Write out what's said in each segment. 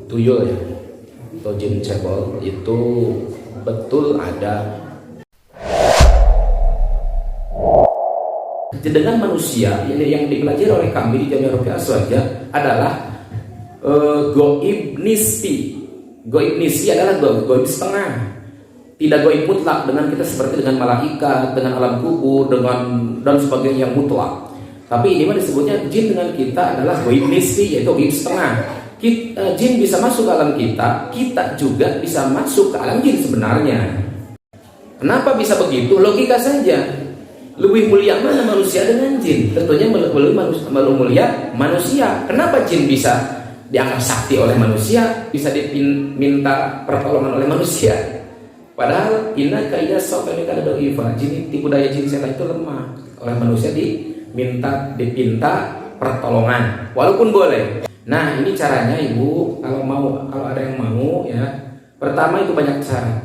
tuyul ya, atau jin cebol itu betul ada. Dengan manusia yang dipelajari oleh kami di Jamiah Ruqyah Aswaja adalah goib nisbi. Goib nisbi adalah goib setengah. Tidak goib mutlak dengan kita seperti dengan malaikat, dengan alam kubur, dan sebagainya yang mutlak. Tapi ini disebutnya jin dengan kita adalah goib nisbi, yaitu goib setengah. Jin bisa masuk ke alam kita, kita juga bisa masuk ke alam jin sebenarnya. Kenapa bisa begitu? Logika saja. Lebih mulia mana manusia dengan jin? Tentunya lebih mulia manusia. Kenapa jin bisa dianggap sakti oleh manusia, bisa diminta pertolongan oleh manusia? Padahal inna kaidah syaitani kana dha'ifa. Tipu daya jin setan itu lemah. Oleh manusia dipinta pertolongan. Walaupun boleh. Nah, ini caranya Ibu, kalau ada yang mau ya. Pertama itu banyak cara.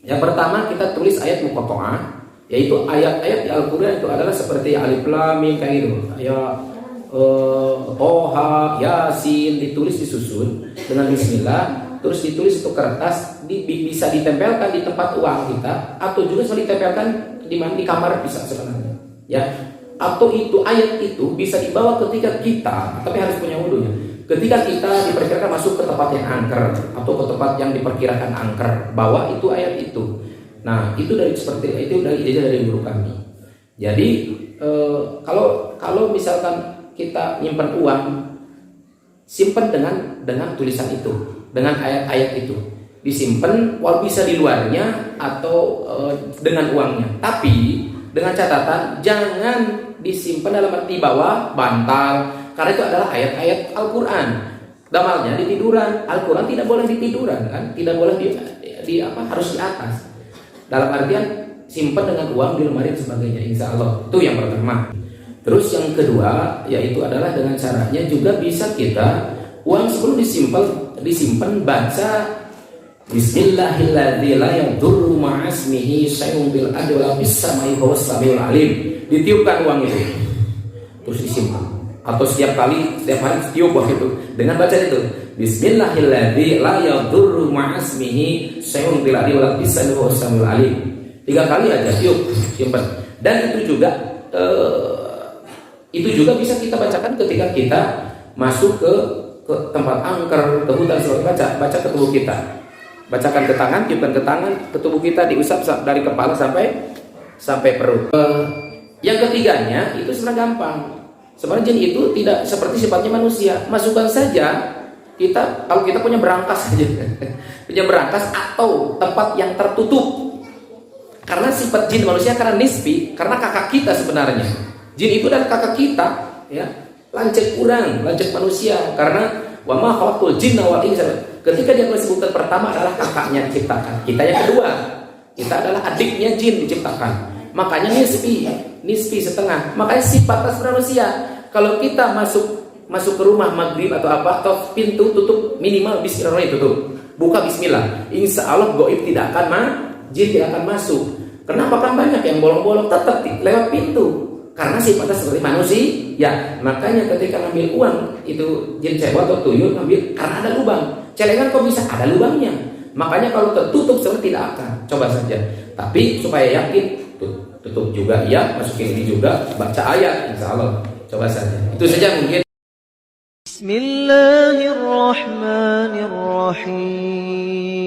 Yang pertama kita tulis ayat muqatta'ah, yaitu ayat-ayat di Al-Qur'an itu adalah seperti Alif Lam Mim kayak gitu. Ayat Toha, Yasin ditulis disusun dengan bismillah, terus ditulis untuk kertas, bisa ditempelkan di tempat uang kita, atau juga bisa ditempelkan di kamar bisa sebenarnya. Ya. Atau itu ayat itu bisa dibawa ketika kita, tapi harus punya wudhu ya. Ketika kita diperkirakan masuk ke tempat yang angker atau ke tempat yang diperkirakan angker, bawa itu ayat itu. Nah, itu dari seperti itu dari ijazah dari guru kami. Jadi kalau misalkan kita nyimpan uang, simpan dengan tulisan itu, dengan ayat-ayat itu. Disimpan walau bisa di luarnya atau dengan uangnya. Tapi dengan catatan jangan disimpan dalam arti bawah bantal, karena itu adalah ayat-ayat Al-Quran. Damalnya di tiduran. Al-Quran tidak boleh di tiduran kan, tidak boleh harus di atas. Dalam artian simpan dengan uang di lemari dan sebagainya, insya Allah. Itu yang pertama. Terus yang kedua yaitu adalah dengan caranya juga bisa kita uang sebelum disimpan baca Bismillahirrahmanirrahim la yadurru ma'asmihi syai'un bil ardi wala fis samai huwas samiul alim. Ditiupkan uang itu terus disimpan, atau setiap hari tiup uang itu dengan baca itu Bismillahirrahmanirrahim la yadurru ma'asmihi syai'un bil ardi wala fis samai huwas samiul alim. 3 kali aja tiup, simpan. Dan itu juga bisa kita bacakan ketika kita masuk ke tempat angker, ke hutan, baca ke tubuh kita. Bacakan ke tangan, tiupkan ke tangan, ke tubuh kita, diusap dari kepala sampai perut. Yang ketiganya itu sebenarnya gampang. Sebenarnya jin itu tidak seperti sifatnya manusia. Masukkan saja kita, kalau kita punya berangkas saja, punya berangkas atau tempat yang tertutup. Karena sifat jin manusia karena nisbi, karena kakak kita sebenarnya. Jin itu adalah kakak kita, ya. Lancet manusia, karena wa ma khalaqtul jinna wal insa. Ketika dia disebutkan pertama adalah kakaknya diciptakan, kita yang kedua, kita adalah adiknya jin diciptakan. Makanya nisbi setengah. Makanya sifat asli manusia. Kalau kita masuk ke rumah maghrib atau apa, atau pintu tutup minimal bismillah, tutup, buka bismillah, insya Allah goib tidak akan jin tidak akan masuk. Kenapa? Kan banyak yang bolong-bolong tetap lewat pintu. Karena sifatnya seperti manusia, ya. Makanya ketika ngambil uang itu jin cebol atau tuyul ngambil karena ada lubang. Celengan kok bisa ada lubangnya. Makanya kalau tertutup seperti tidak akan. Coba saja. Tapi supaya yakin, tutup juga ya, masukin ini juga, baca ayat, insya Allah. Coba saja. Itu saja mungkin. Bismillahirrahmanirrahim.